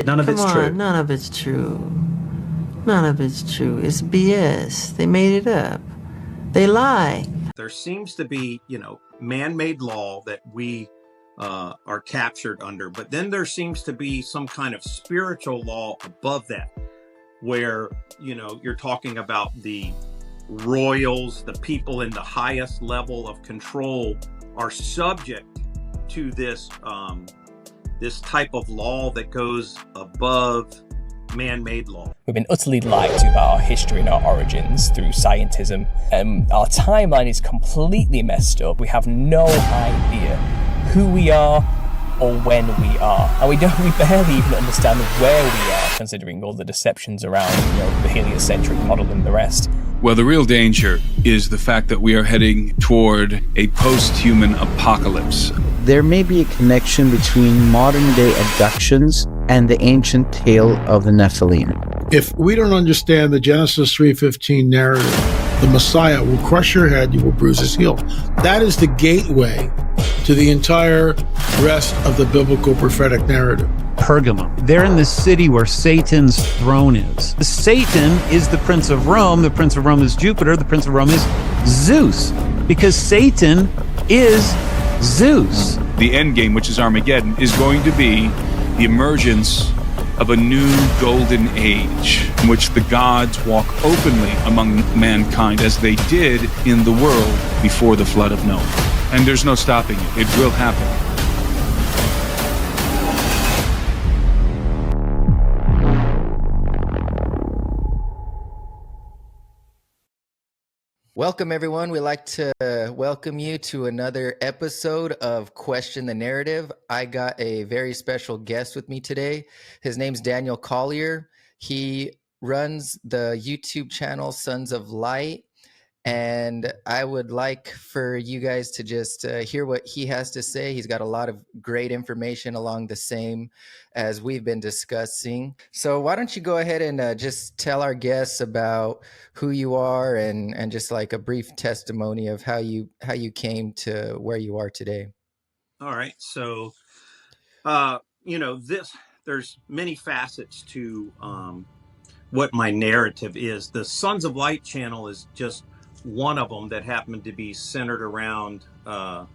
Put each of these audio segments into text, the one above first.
None of Come it's on, true. none of it's true. None of it's true. It's BS. They made it up. They lie. There seems to be, man-made law that we are captured under, but then there seems to be some kind of spiritual law above that, where, you're talking about the royals, the people in the highest level of control are subject to this type of law that goes above man-made law. We've been utterly lied to about our history and our origins through scientism. Our timeline is completely messed up. We have no idea who we are or when we are. And we barely even understand where we are, considering all the deceptions around, the heliocentric model and the rest. Well, the real danger is the fact that we are heading toward a post-human apocalypse. There may be a connection between modern-day abductions and the ancient tale of the Nephilim. If we don't understand the Genesis 3:15 narrative, the Messiah will crush your head, you will bruise his heel. That is the gateway to the entire rest of the biblical prophetic narrative. Pergamum. They're in the city where Satan's throne is. Satan is the Prince of Rome. The Prince of Rome is Jupiter. The Prince of Rome is Zeus, because Satan is Zeus. The end game, which is Armageddon, is going to be the emergence of a new golden age in which the gods walk openly among mankind as they did in the world before the flood of Noah. And there's no stopping it. It will happen. Welcome, everyone. We'd like to welcome you to another episode of Question the Narrative. I got a very special guest with me today. His name's Daniel Collier. He runs the YouTube channel Sons of Light. And I would like for you guys to just hear what he has to say. He's got a lot of great information along the same as we've been discussing. So why don't you go ahead and just tell our guests about who you are and just like a brief testimony of how you came to where you are today. All right. So, there's many facets to what my narrative is. The Sons of Light channel is just one of them that happened to be centered around a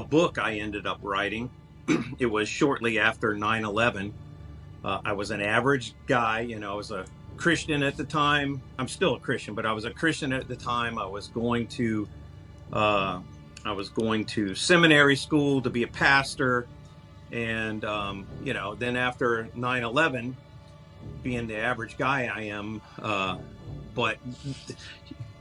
book I ended up writing. It was shortly after 9/11. I was an average guy, I was a Christian at the time. I'm still a Christian, but I was a Christian at the time. I was going to seminary school to be a pastor. And, then after 9/11, being the average guy I am, but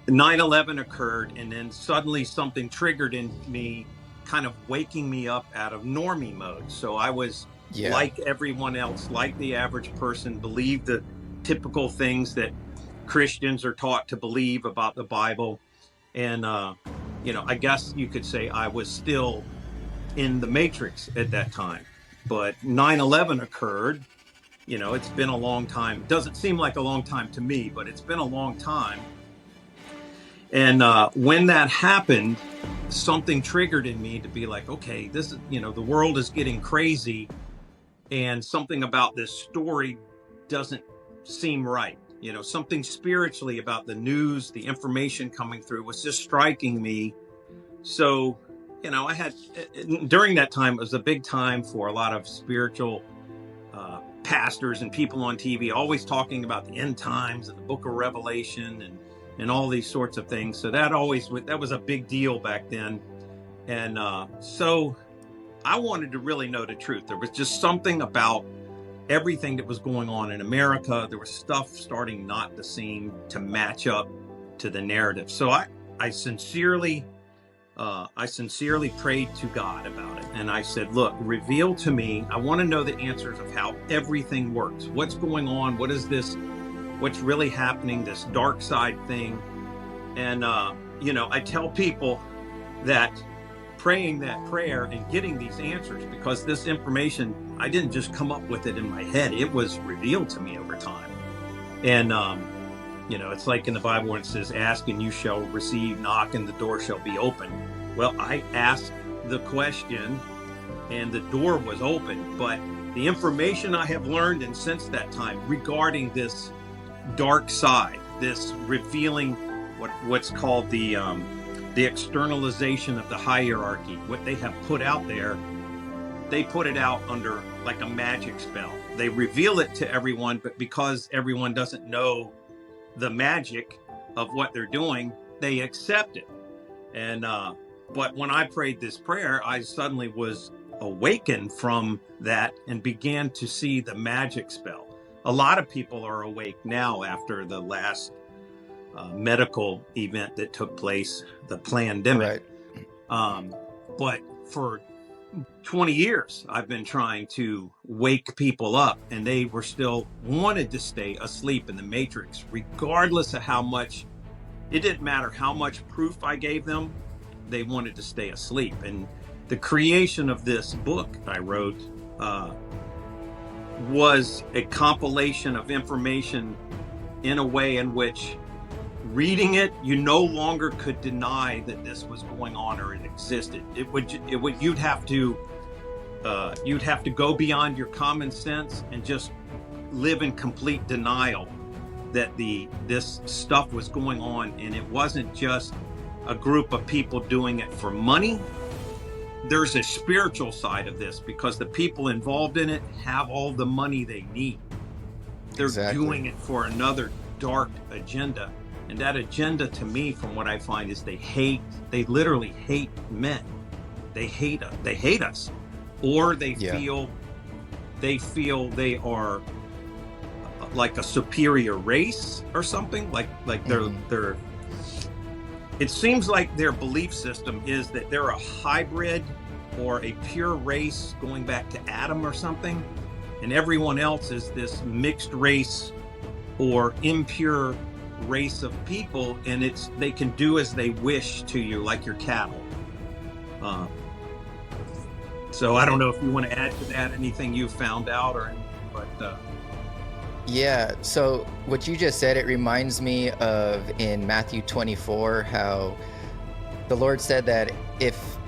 9/11 occurred, and then suddenly something triggered in me, kind of waking me up out of normie mode. So I was like everyone else, like the average person, believed the typical things that Christians are taught to believe about the Bible. And, I guess you could say I was still in the matrix at that time. But 9/11 occurred. It's been a long time. It doesn't seem like a long time to me, but it's been a long time. And when that happened, something triggered in me to be like, okay, this is, the world is getting crazy, and something about this story doesn't seem right. Something spiritually about the news, the information coming through was just striking me. So, I had, during that time, it was a big time for a lot of spiritual pastors and people on TV, always talking about the end times and the book of Revelation and all these sorts of things. So that was a big deal back then. And so I wanted to really know the truth. There was just something about everything that was going on in America. There was stuff starting not to seem to match up to the narrative. So I sincerely prayed to God about it. And I said, look, reveal to me. I want to know the answers of how everything works. What's going on? What is this? What's really happening, this dark side thing? And, I tell people that praying that prayer and getting these answers, because this information, I didn't just come up with it in my head. It was revealed to me over time. And, it's like in the Bible when it says, ask and you shall receive, knock and the door shall be open. Well, I asked the question, and the door was open. But the information I have learned and since that time regarding this dark side, this revealing what's called the externalization of the hierarchy, what they have put out there, they put it out under like a magic spell. They reveal it to everyone, but because everyone doesn't know the magic of what they're doing, they accept it. And but when I prayed this prayer, I suddenly was awakened from that and began to see the magic spell. A lot of people are awake now after the last medical event that took place, the pandemic. Right. But for 20 years, I've been trying to wake people up, and they were still wanted to stay asleep in the matrix, regardless of how much, it didn't matter how much proof I gave them, they wanted to stay asleep. And the creation of this book I wrote was a compilation of information in a way in which reading it, you no longer could deny that this was going on or it existed. You'd have to go beyond your common sense and just live in complete denial that this stuff was going on, and it wasn't just a group of people doing it for money. There's a spiritual side of this because the people involved in it have all the money they need. They're doing it for another dark agenda. And that agenda, to me, from what I find, is they literally hate men. They hate us. Or they feel they are like a superior race or something. Like they're it seems like their belief system is that they're a hybrid or a pure race going back to Adam or something, and everyone else is this mixed race or impure race of people, and they can do as they wish to you, like your cattle. So I don't know if you want to add to that anything you found out or anything, but yeah, so what you just said, it reminds me of in Matthew 24 how the Lord said that if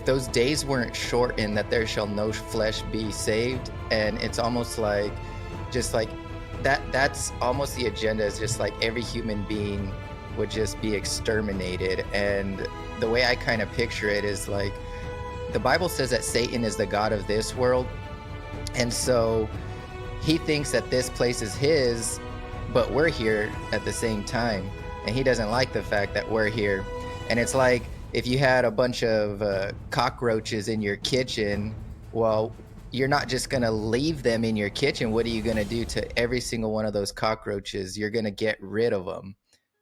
those days weren't shortened, that there shall no flesh be saved. And it's almost like just like that's almost the agenda, is just like every human being would just be exterminated. And the way I kind of picture it is like the Bible says that Satan is the god of this world, and so he thinks that this place is his, but we're here at the same time, and he doesn't like the fact that we're here. And it's like if you had a bunch of cockroaches in your kitchen, well, you're not just going to leave them in your kitchen. What are you going to do to every single one of those cockroaches? You're going to get rid of them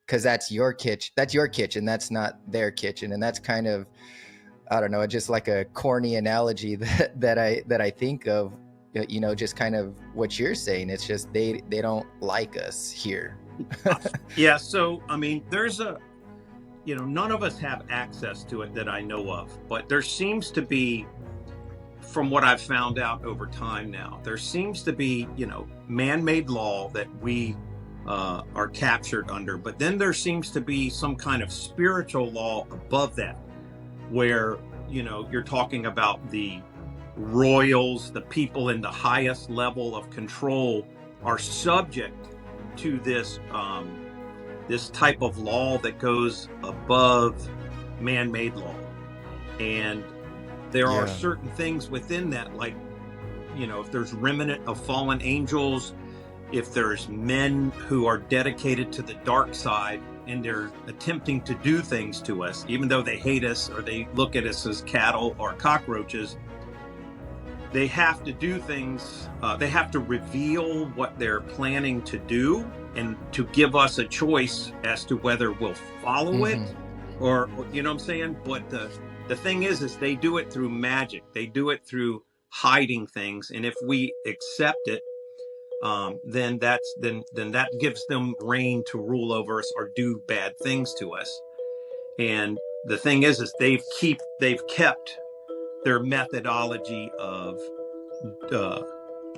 because that's your kitchen. That's your kitchen. That's not their kitchen. And that's kind of, I don't know, just like a corny analogy that I think of, you know, just kind of what you're saying. It's just they don't like us here. Yeah. So, I mean, there's none of us have access to it that I know of, but there seems to be, from what I've found out over time now, there seems to be, man-made law that we are captured under, but then there seems to be some kind of spiritual law above that, where, you're talking about the royals, the people in the highest level of control are subject to this type of law that goes above man-made law. And there are certain things within that, like, if there's remnant of fallen angels, if there's men who are dedicated to the dark side and they're attempting to do things to us, even though they hate us or they look at us as cattle or cockroaches, they have to do things, they have to reveal what they're planning to do and to give us a choice as to whether we'll follow it or, you know what I'm saying? But the thing is they do it through magic. They do it through hiding things. And if we accept it, then that gives them reign to rule over us or do bad things to us. And the thing is they've kept their methodology of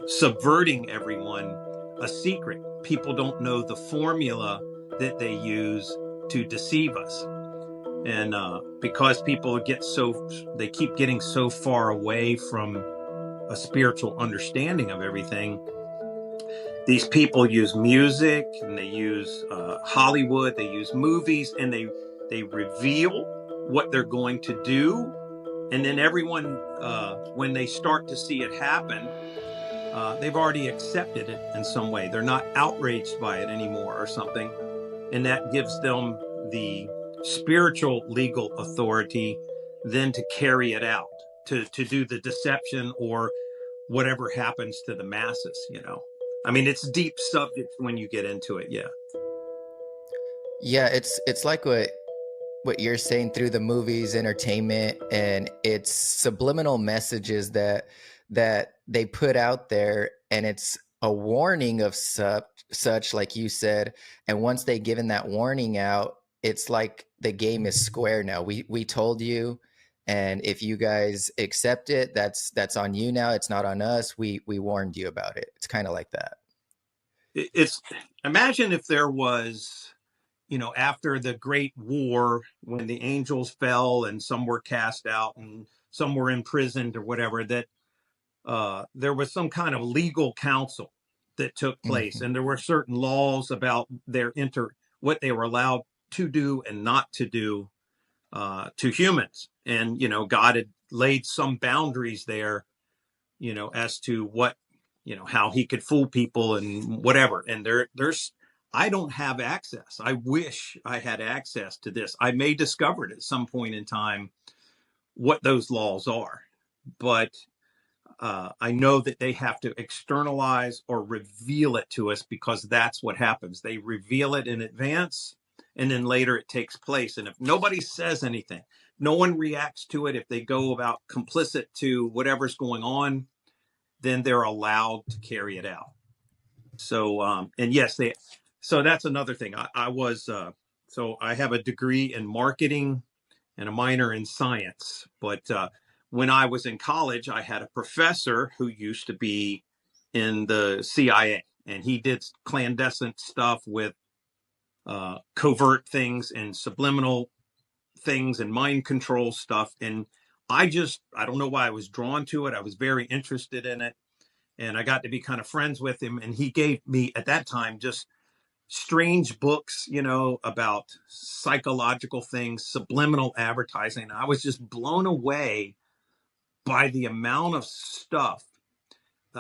subverting everyone a secret. People don't know the formula that they use to deceive us. And because people they keep getting so far away from a spiritual understanding of everything, these people use music and they use Hollywood, they use movies, and they reveal what they're going to do. And then everyone, when they start to see it happen, they've already accepted it in some way. They're not outraged by it anymore or something. And that gives them the spiritual legal authority then to carry it out, to do the deception or whatever happens to the masses, you know. I mean, it's deep subject when you get into it. Yeah. Yeah, it's like what you're saying through the movies, entertainment, and it's subliminal messages that they put out there, and it's a warning of such, like you said. And once they given that warning out, it's like the game is square now. We told you, and if you guys accept it, that's on you now. It's not on us. We warned you about it. It's kind of like that. It's imagine if there was, you know, after the Great War, when the angels fell and some were cast out and some were imprisoned or whatever, that there was some kind of legal council that took place, Mm-hmm. and there were certain laws about what they were allowed to do and not to do to humans. And, you know, God had laid some boundaries there, you know, as to what, you know, how he could fool people and whatever. And I don't have access. I wish I had access to this. I may discover it at some point in time what those laws are, but I know that they have to externalize or reveal it to us, because that's what happens. They reveal it in advance, and then later it takes place. And if nobody says anything, no one reacts to it, if they go about complicit to whatever's going on, then they're allowed to carry it out. So, and yes, so that's another thing. So I have a degree in marketing and a minor in science. But when I was in college, I had a professor who used to be in the CIA, and he did clandestine stuff with covert things and subliminal things and mind control stuff. And I don't know why I was drawn to it. I was very interested in it. And I got to be kind of friends with him. And he gave me, at that time, just strange books, you know, about psychological things, subliminal advertising. I was just blown away by the amount of stuff,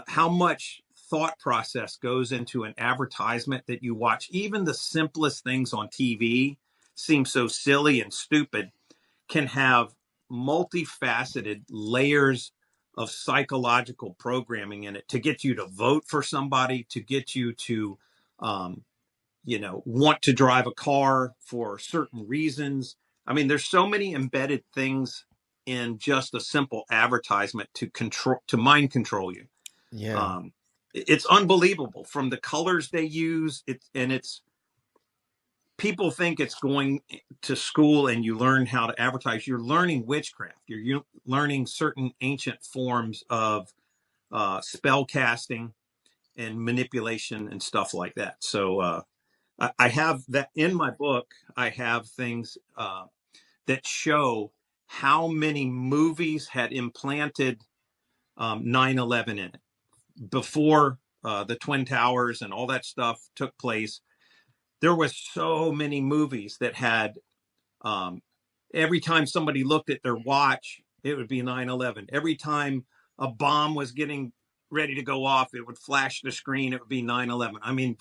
how much thought process goes into an advertisement that you watch. Even the simplest things on TV seem so silly and stupid, can have multifaceted layers of psychological programming in it to get you to vote for somebody, to get you to, you know, want to drive a car for certain reasons. I mean, there's so many embedded things in just a simple advertisement to mind control you. Yeah. It's unbelievable, from the colors they use. People think it's going to school and you learn how to advertise. You're learning witchcraft. You're learning certain ancient forms of spell casting and manipulation and stuff like that. So I have that in my book. I have things that show how many movies had implanted 9/11 in it before the Twin Towers and all that stuff took place. There was so many movies that had, every time somebody looked at their watch, it would be 9/11. Every time a bomb was getting ready to go off, it would flash the screen. It would be 9/11. I mean,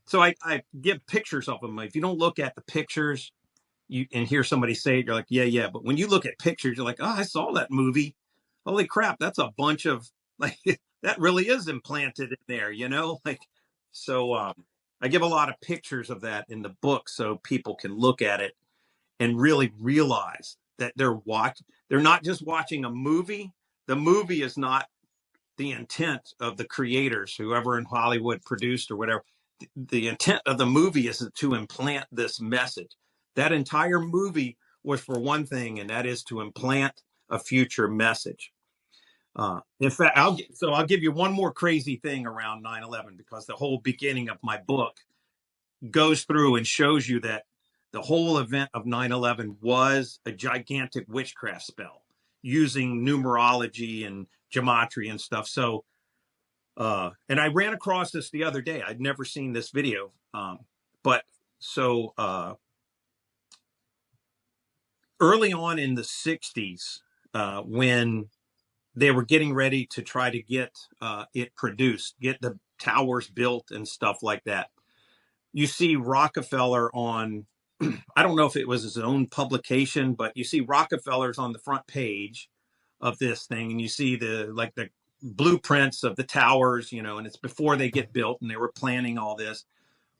so I give pictures of them. If you don't look at the pictures and hear somebody say it, you're like, yeah. But when you look at pictures, you're like, oh, I saw that movie. Holy crap. That's a bunch of, like, that really is implanted in there, you know, like, so, I give a lot of pictures of that in the book so people can look at it and really realize that they're not just watching a movie. The movie is not the intent of the creators, whoever in Hollywood produced or whatever. The intent of the movie is to implant this message. That entire movie was for one thing, and that is to implant a future message. In fact, I'll give you one more crazy thing around 9/11, because the whole beginning of my book goes through and shows you that the whole event of 9/11 was a gigantic witchcraft spell using numerology and gematria and stuff. So, and I ran across this the other day. I'd never seen this video. But so early on in the 60s, when they were getting ready to try to get it produced, get the towers built and stuff like that, you see Rockefeller on, I don't know if it was his own publication, but you see Rockefeller's on the front page of this thing, and you see the blueprints of the towers, and it's before they get built, and they were planning all this.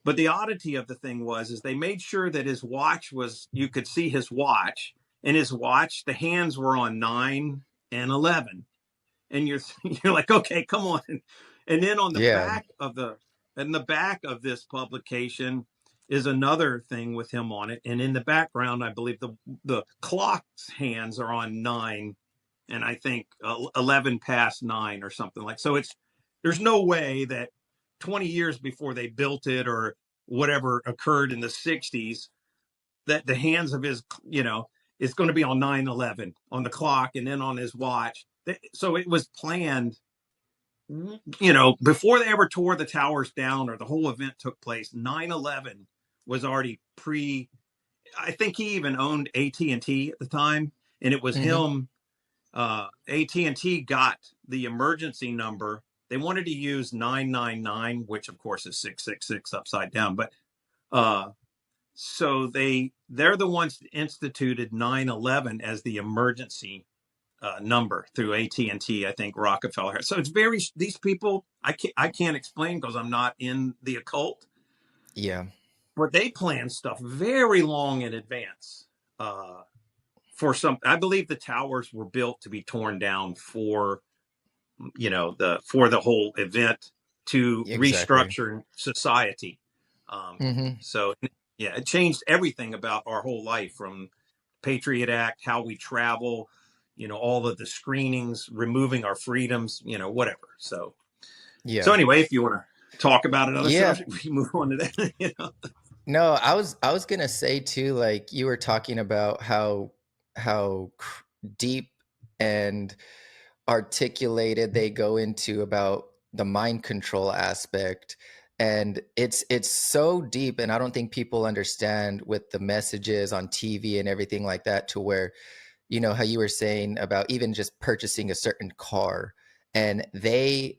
But the oddity of the thing is they made sure that his watch you could see his watch, and his watch, the hands were on 9 and 11. And you're like, okay, come on. And then on the back of this publication is another thing with him on it. And in the background, I believe the clock's hands are on 9, and I think 11 past 9 or something like. So there's no way that 20 years before they built it or whatever occurred in the 60s, that the hands of his, is going to be on 9/11 on the clock and then on his watch. So it was planned, before they ever tore the towers down or the whole event took place. 9/11 was already I think he even owned AT&T at the time, and it was him. AT&T got the emergency number. They wanted to use 999, which of course is 666 upside down. But so they're the ones that instituted 9/11 as the emergency number through AT&T. I think Rockefeller. So it's these people I can't explain because I'm not in the occult. Yeah, but they plan stuff very long in advance. For I believe the towers were built to be torn down for the whole event to restructure society. So yeah, it changed everything about our whole life, from Patriot Act, how we travel, all of the screenings, removing our freedoms, whatever. So, So anyway, if you want to talk about another subject, we move on to that. No, I was gonna say too, like you were talking about how deep and articulated they go into about the mind control aspect. And it's so deep, and I don't think people understand with the messages on TV and everything like that, to where, how you were saying about even just purchasing a certain car, and they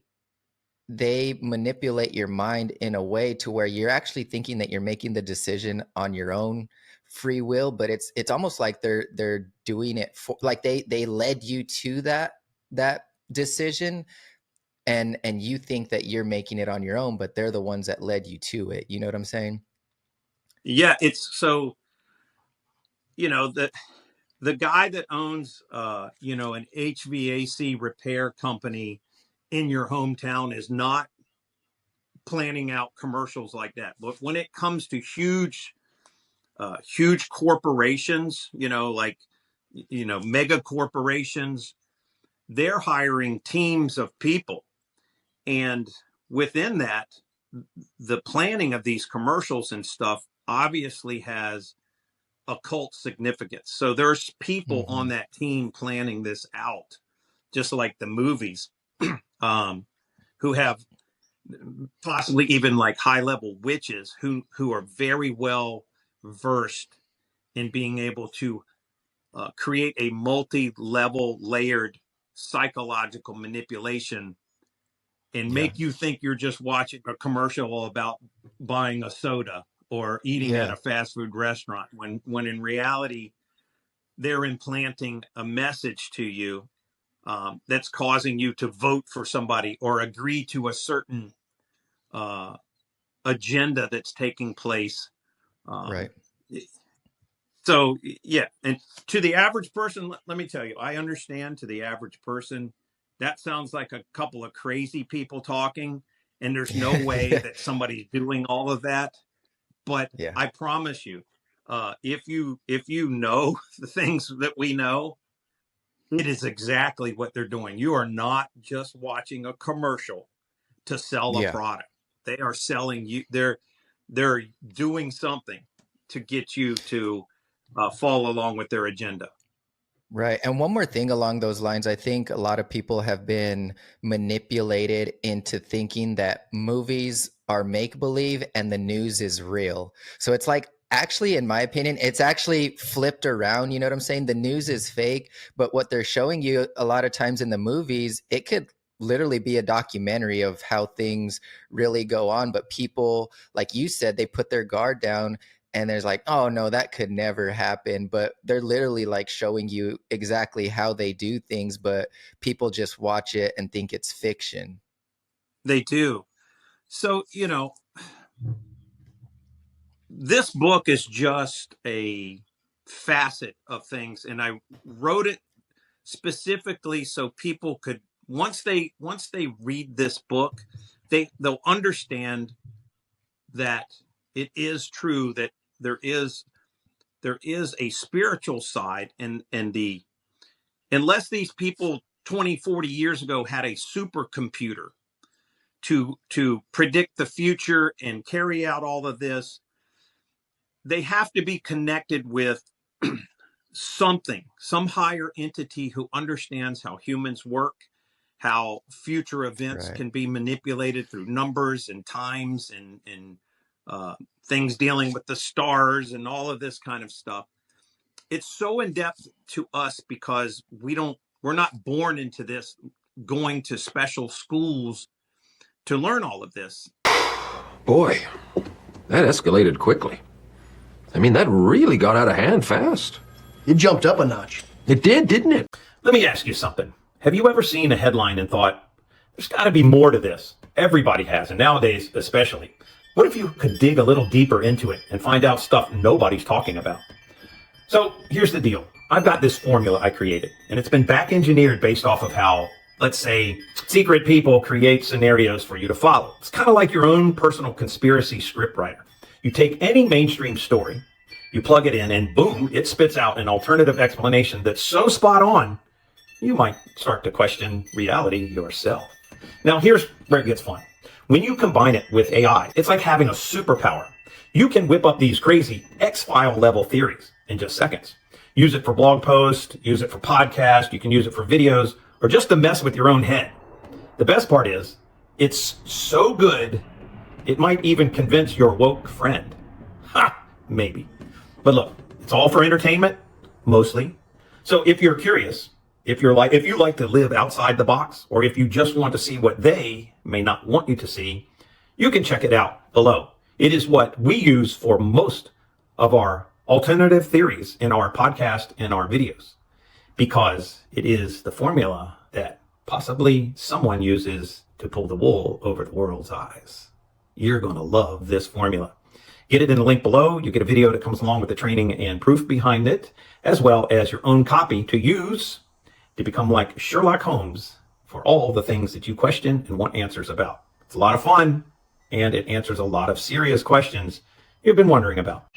manipulate your mind in a way to where you're actually thinking that you're making the decision on your own free will, but it's almost like they're doing it for, like they led you to that decision. And you think that you're making it on your own, but they're the ones that led you to it. You know what I'm saying? Yeah, it's so, the guy that owns, an HVAC repair company in your hometown is not planning out commercials like that. But when it comes to huge corporations, mega corporations, they're hiring teams of people. And within that, the planning of these commercials and stuff obviously has occult significance. So there's people on that team planning this out, just like the movies, who have possibly even like high-level witches who are very well versed in being able to create a multi-level layered psychological manipulation and make you think you're just watching a commercial about buying a soda or eating at a fast food restaurant, when in reality, they're implanting a message to you that's causing you to vote for somebody or agree to a certain agenda that's taking place. Right. So, yeah. And to the average person, let me tell you, I understand, to the average person, that sounds like a couple of crazy people talking, and there's no way that somebody's doing all of that. But I promise you, if you know the things that we know, it is exactly what they're doing. You are not just watching a commercial to sell a product. They are selling you. They're doing something to get you to fall along with their agenda. Right. And one more thing along those lines, I think a lot of people have been manipulated into thinking that movies are make-believe and the news is real. So it's like, actually, in my opinion, it's actually flipped around. You know what I'm saying? The news is fake, but what they're showing you a lot of times in the movies, it could literally be a documentary of how things really go on. But people, like you said, they put their guard down. And there's like, oh, no, that could never happen. But they're literally like showing you exactly how they do things. But people just watch it and think it's fiction. They do. So, you know, this book is just a facet of things. And I wrote it specifically so people could, once they read this book, they'll understand that it is true that there is a spiritual side, and unless these people 20, 40 years ago had a supercomputer to predict the future and carry out all of this, they have to be connected with some higher entity who understands how humans work, how future events can be manipulated through numbers and times and things dealing with the stars and all of this kind of stuff. It's so in depth to us because we're not born into this, going to special schools to learn all of this. Boy, that escalated quickly. I mean, that really got out of hand fast. It jumped up a notch. It did, didn't it? Let me ask you something. Have you ever seen a headline and thought, there's got to be more to this? Everybody has, and nowadays especially. What if you could dig a little deeper into it and find out stuff nobody's talking about? So here's the deal. I've got this formula I created, and it's been back engineered based off of how, let's say, secret people create scenarios for you to follow. It's kind of like your own personal conspiracy scriptwriter. You take any mainstream story, you plug it in, and boom, it spits out an alternative explanation that's so spot on, you might start to question reality yourself. Now, here's where it gets fun. When you combine it with AI, it's like having a superpower. You can whip up these crazy X-File level theories in just seconds. Use it for blog posts, use it for podcasts, you can use it for videos, or just to mess with your own head. The best part is, it's so good, it might even convince your woke friend. Ha! Maybe. But look, it's all for entertainment, mostly. So if you're curious, if you like to live outside the box, or if you just want to see what they may not want you to see, you can check it out below. It is what we use for most of our alternative theories in our podcast and our videos, because it is the formula that possibly someone uses to pull the wool over the world's eyes. You're going to love this formula. Get it in the link below. You get a video that comes along with the training and proof behind it, as well as your own copy to use to become like Sherlock Holmes for all the things that you question and want answers about. It's a lot of fun, and it answers a lot of serious questions you've been wondering about.